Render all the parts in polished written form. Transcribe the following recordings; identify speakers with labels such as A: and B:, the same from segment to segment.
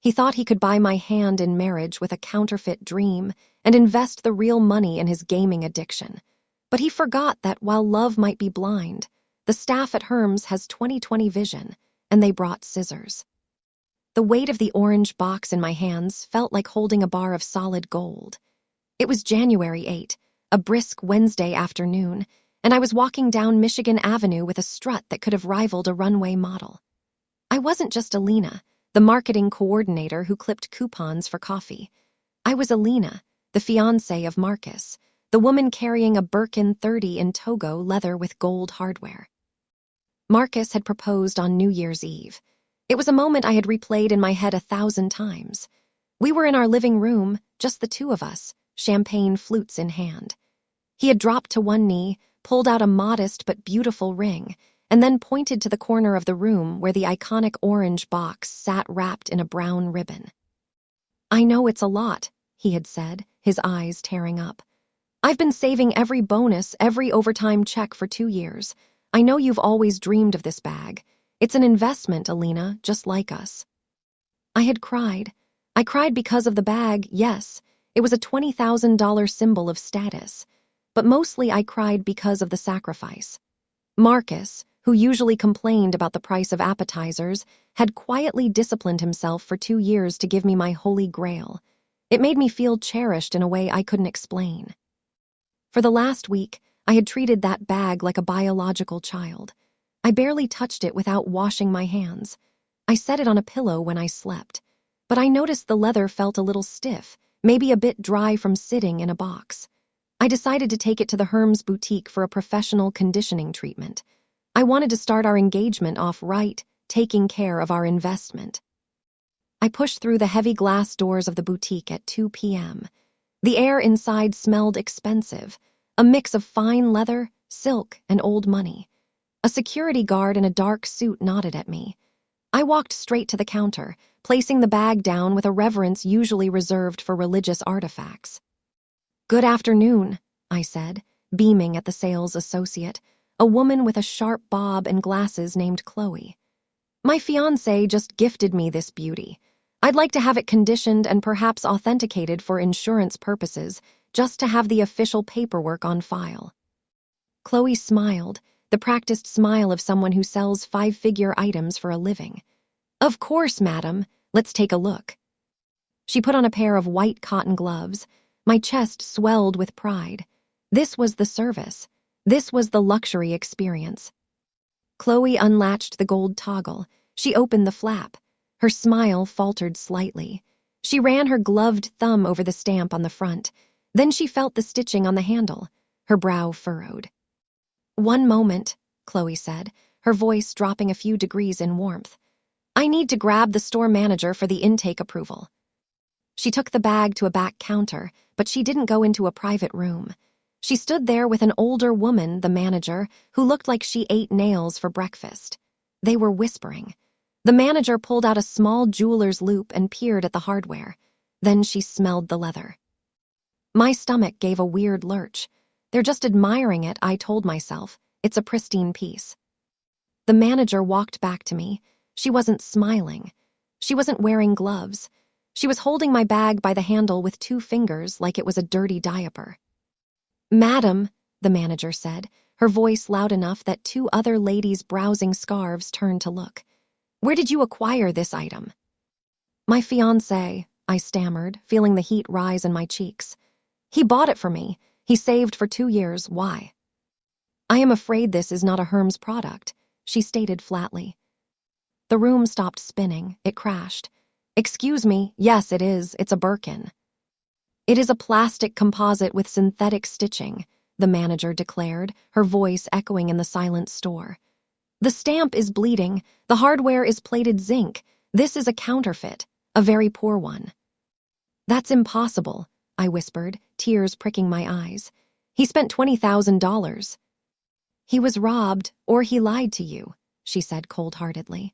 A: He thought he could buy my hand in marriage with a counterfeit dream and invest the real money in his gaming addiction. But he forgot that while love might be blind, the staff at Hermes has 20/20 vision, and they brought scissors. The weight of the orange box in my hands felt like holding a bar of solid gold. It was January 8, a brisk Wednesday afternoon, and I was walking down Michigan Avenue with a strut that could have rivaled a runway model. I wasn't just Alina, the marketing coordinator who clipped coupons for coffee. I was Alina, the fiancée of Marcus, the woman carrying a Birkin 30 in Togo leather with gold hardware. Marcus had proposed on New Year's Eve. It was a moment I had replayed in my head 1,000 times. We were in our living room, just the two of us, champagne flutes in hand. He had dropped to one knee, pulled out a modest but beautiful ring, and then pointed to the corner of the room where the iconic orange box sat wrapped in a brown ribbon. "I know it's a lot," he had said, his eyes tearing up. "I've been saving every bonus, every overtime check for 2 years. I know you've always dreamed of this bag. It's an investment, Alina, just like us." I had cried. I cried because of the bag, yes. It was a $20,000 symbol of status. But mostly I cried because of the sacrifice. Marcus, who usually complained about the price of appetizers, had quietly disciplined himself for 2 years to give me my holy grail. It made me feel cherished in a way I couldn't explain. For the last week, I had treated that bag like a biological child. I barely touched it without washing my hands. I set it on a pillow when I slept. But I noticed the leather felt a little stiff, maybe a bit dry from sitting in a box. I decided to take it to the Hermes boutique for a professional conditioning treatment. I wanted to start our engagement off right, taking care of our investment. I pushed through the heavy glass doors of the boutique at 2 p.m. The air inside smelled expensive, a mix of fine leather, silk, and old money. A security guard in a dark suit nodded at me. I walked straight to the counter, placing the bag down with a reverence usually reserved for religious artifacts. "Good afternoon," I said, beaming at the sales associate, a woman with a sharp bob and glasses named Chloe. "My fiancé just gifted me this beauty. I'd like to have it conditioned and perhaps authenticated for insurance purposes, just to have the official paperwork on file." Chloe smiled, the practiced smile of someone who sells 5-figure items for a living. "Of course, madam. Let's take a look." She put on a pair of white cotton gloves. My chest swelled with pride. This was the service. This was the luxury experience. Chloe unlatched the gold toggle. She opened the flap. Her smile faltered slightly. She ran her gloved thumb over the stamp on the front. Then she felt the stitching on the handle. Her brow furrowed. "One moment," Chloe said, her voice dropping a few degrees in warmth. "I need to grab the store manager for the intake approval." She took the bag to a back counter, but she didn't go into a private room. She stood there with an older woman, the manager, who looked like she ate nails for breakfast. They were whispering. The manager pulled out a small jeweler's loupe and peered at the hardware. Then she smelled the leather. My stomach gave a weird lurch. "They're just admiring it," I told myself. "It's a pristine piece." The manager walked back to me. She wasn't smiling. She wasn't wearing gloves. She was holding my bag by the handle with 2 fingers like it was a dirty diaper. "Madam," the manager said, her voice loud enough that 2 other ladies browsing scarves turned to look. "Where did you acquire this item?" "My fiancé," I stammered, feeling the heat rise in my cheeks. "He bought it for me. He saved for 2 years. Why?" "I am afraid this is not a Hermes product," she stated flatly. The room stopped spinning. It crashed. "Excuse me, yes it is. It's a Birkin." "It is a plastic composite with synthetic stitching," the manager declared, her voice echoing in the silent store. "The stamp is bleeding. The hardware is plated zinc. This is a counterfeit, a very poor one." "That's impossible," I whispered, tears pricking my eyes. "He spent $20,000. "He was robbed, or he lied to you," she said cold-heartedly.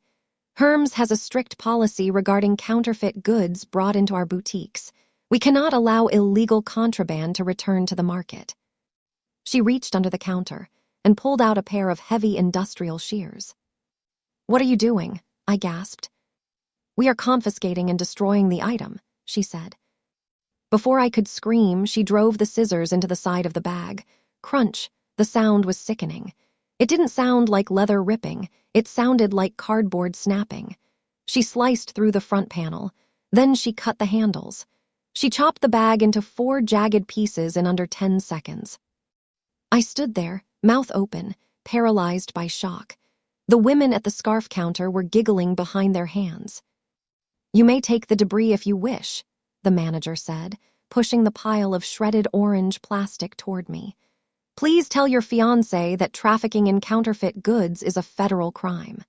A: "Hermes has a strict policy regarding counterfeit goods brought into our boutiques. We cannot allow illegal contraband to return to the market." She reached under the counter and pulled out a pair of heavy industrial shears. "What are you doing?" I gasped. "We are confiscating and destroying the item," she said. Before I could scream, she drove the scissors into the side of the bag. Crunch, the sound was sickening. It didn't sound like leather ripping, it sounded like cardboard snapping. She sliced through the front panel. Then she cut the handles. She chopped the bag into 4 jagged pieces in under 10 seconds. I stood there, mouth open, paralyzed by shock. The women at the scarf counter were giggling behind their hands. "You may take the debris if you wish," the manager said, pushing the pile of shredded orange plastic toward me. "Please tell your fiancé that trafficking in counterfeit goods is a federal crime."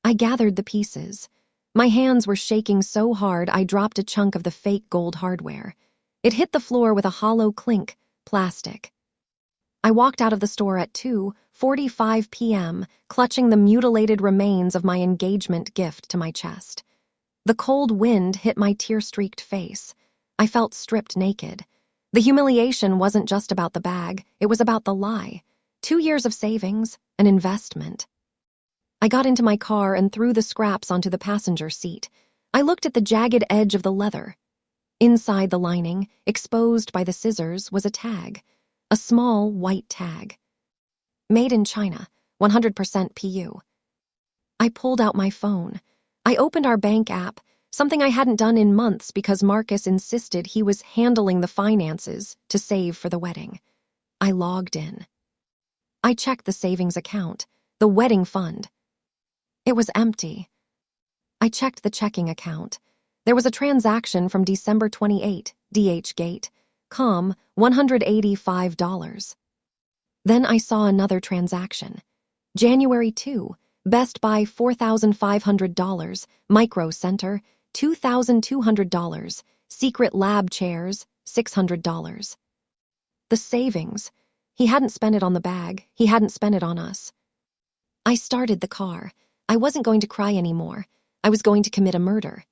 A: I gathered the pieces. My hands were shaking so hard I dropped a chunk of the fake gold hardware. It hit the floor with a hollow clink, plastic. I walked out of the store at 2:45 p.m., clutching the mutilated remains of my engagement gift to my chest. The cold wind hit my tear-streaked face. I felt stripped naked. The humiliation wasn't just about the bag, it was about the lie. 2 years of savings, an investment. I got into my car and threw the scraps onto the passenger seat. I looked at the jagged edge of the leather. Inside the lining, exposed by the scissors, was a tag. A small, white tag. "Made in China, 100% PU." I pulled out my phone. I opened our bank app, something I hadn't done in months because Marcus insisted he was handling the finances to save for the wedding. I logged in. I checked the savings account, the wedding fund. It was empty. I checked the checking account. There was a transaction from December 28, DHgate, com, $185. Then I saw another transaction. January 2, Best Buy $4,500, Micro Center, $2,200, Secret Lab chairs, $600. The savings. He hadn't spent it on the bag, he hadn't spent it on us. I started the car. I wasn't going to cry anymore. I was going to commit a murder.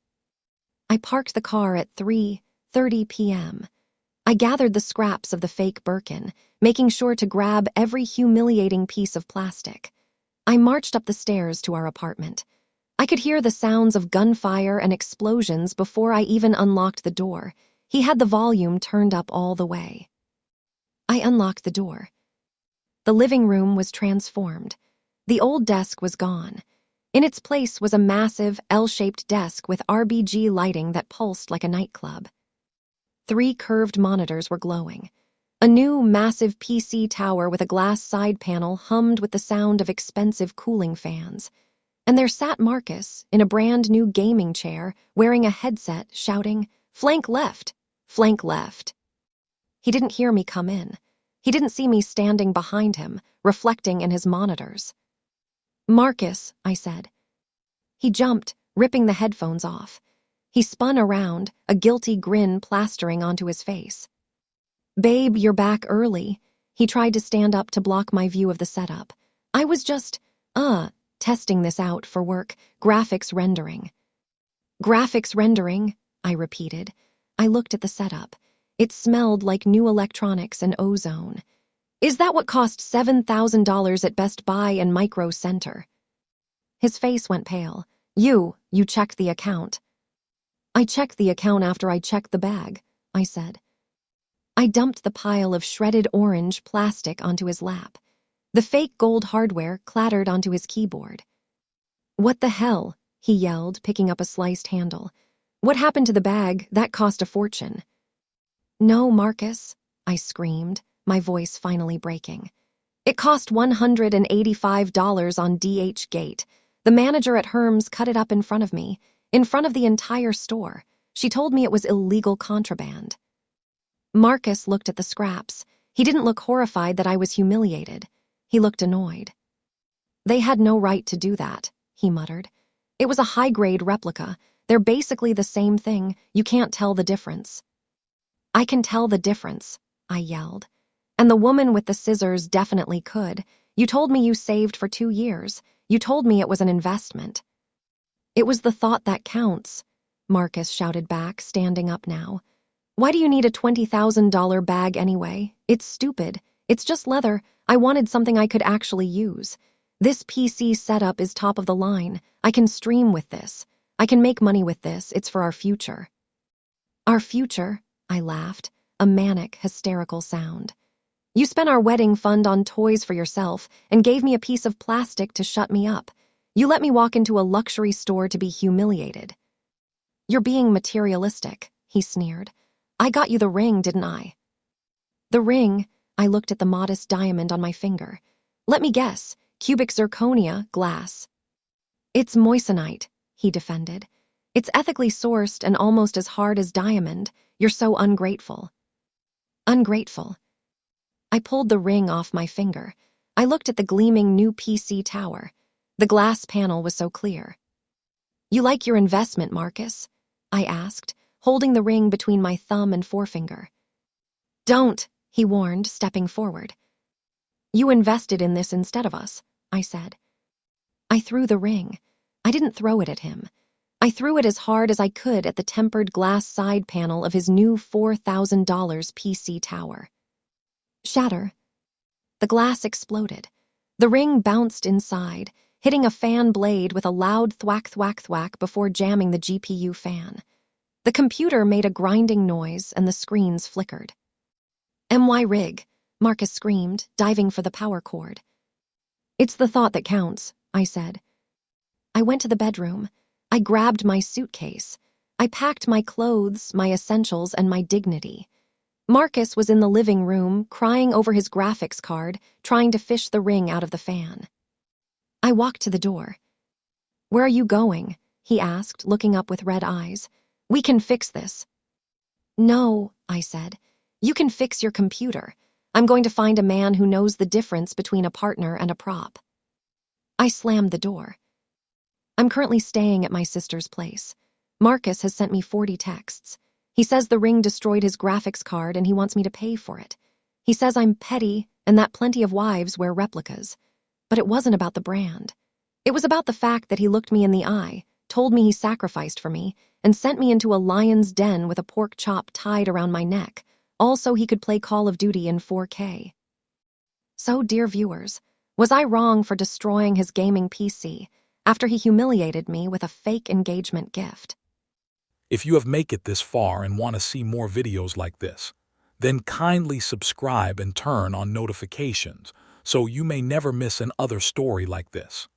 A: I parked the car at 3:30 p.m. I gathered the scraps of the fake Birkin, making sure to grab every humiliating piece of plastic. I marched up the stairs to our apartment. I could hear the sounds of gunfire and explosions before I even unlocked the door. He had the volume turned up all the way. I unlocked the door. The living room was transformed. The old desk was gone. In its place was a massive, L-shaped desk with RGB lighting that pulsed like a nightclub. 3 curved monitors were glowing. A new, massive PC tower with a glass side panel hummed with the sound of expensive cooling fans. And there sat Marcus in a brand-new gaming chair, wearing a headset, shouting, "Flank left! Flank left!" He didn't hear me come in. He didn't see me standing behind him, reflecting in his monitors. "Marcus," I said. He jumped, ripping the headphones off. He spun around, a guilty grin plastering onto his face. "Babe, you're back early." He tried to stand up to block my view of the setup. I was just, testing this out for work, graphics rendering. "Graphics rendering," I repeated. I looked at the setup. It smelled like new electronics and ozone. "Is that what cost $7,000 at Best Buy and Micro Center?" His face went pale. You checked the account." "I checked the account after I checked the bag," I said. I dumped the pile of shredded orange plastic onto his lap. The fake gold hardware clattered onto his keyboard. "What the hell?" he yelled, picking up a sliced handle. "What happened to the bag? That cost a fortune." "No, Marcus," I screamed, my voice finally breaking. "It cost $185 on DHgate. The manager at Hermes cut it up in front of me, in front of the entire store. She told me it was illegal contraband." Marcus looked at the scraps. He didn't look horrified that I was humiliated. He looked annoyed. "They had no right to do that," he muttered. "It was a high-grade replica. They're basically the same thing. You can't tell the difference." "I can tell the difference," I yelled. "And the woman with the scissors definitely could. You told me you saved for 2 years. You told me it was an investment." "It was the thought that counts," Marcus shouted back, standing up now. "Why do you need a $20,000 bag anyway? It's stupid. It's just leather. I wanted something I could actually use. This PC setup is top of the line. I can stream with this. I can make money with this, it's for our future. Our future? I laughed, a manic, hysterical sound. You spent our wedding fund on toys for yourself and gave me a piece of plastic to shut me up. You let me walk into a luxury store to be humiliated. You're being materialistic, he sneered. I got you the ring, didn't I? The ring? I looked at the modest diamond on my finger. Let me guess, cubic zirconia, glass. It's moissanite, he defended. It's ethically sourced and almost as hard as diamond. You're so ungrateful. Ungrateful. I pulled the ring off my finger. I looked at the gleaming new PC tower. The glass panel was so clear. You like your investment, Marcus? I asked, holding the ring between my thumb and forefinger. Don't, he warned, stepping forward. You invested in this instead of us, I said. I threw the ring. I didn't throw it at him. I threw it as hard as I could at the tempered glass side panel of his new $4,000 PC tower. Shatter. The glass exploded. The ring bounced inside, hitting a fan blade with a loud thwack thwack thwack before jamming the GPU fan. The computer made a grinding noise and the screens flickered. "MY rig," Marcus screamed, diving for the power cord. "It's the thought that counts," I said. I went to the bedroom. I grabbed my suitcase. I packed my clothes, my essentials, and my dignity. Marcus was in the living room, crying over his graphics card, trying to fish the ring out of the fan. I walked to the door. "Where are you going?" he asked, looking up with red eyes. "We can fix this." "No," I said. "You can fix your computer. I'm going to find a man who knows the difference between a partner and a prop." I slammed the door. I'm currently staying at my sister's place. Marcus has sent me 40 texts. He says the ring destroyed his graphics card and he wants me to pay for it. He says I'm petty and that plenty of wives wear replicas. But it wasn't about the brand. It was about the fact that he looked me in the eye, told me he sacrificed for me, and sent me into a lion's den with a pork chop tied around my neck, all so he could play Call of Duty in 4K. So, dear viewers, was I wrong for destroying his gaming PC after he humiliated me with a fake engagement gift?
B: If you have made it this far and want to see more videos like this, then kindly subscribe and turn on notifications so you may never miss another story like this.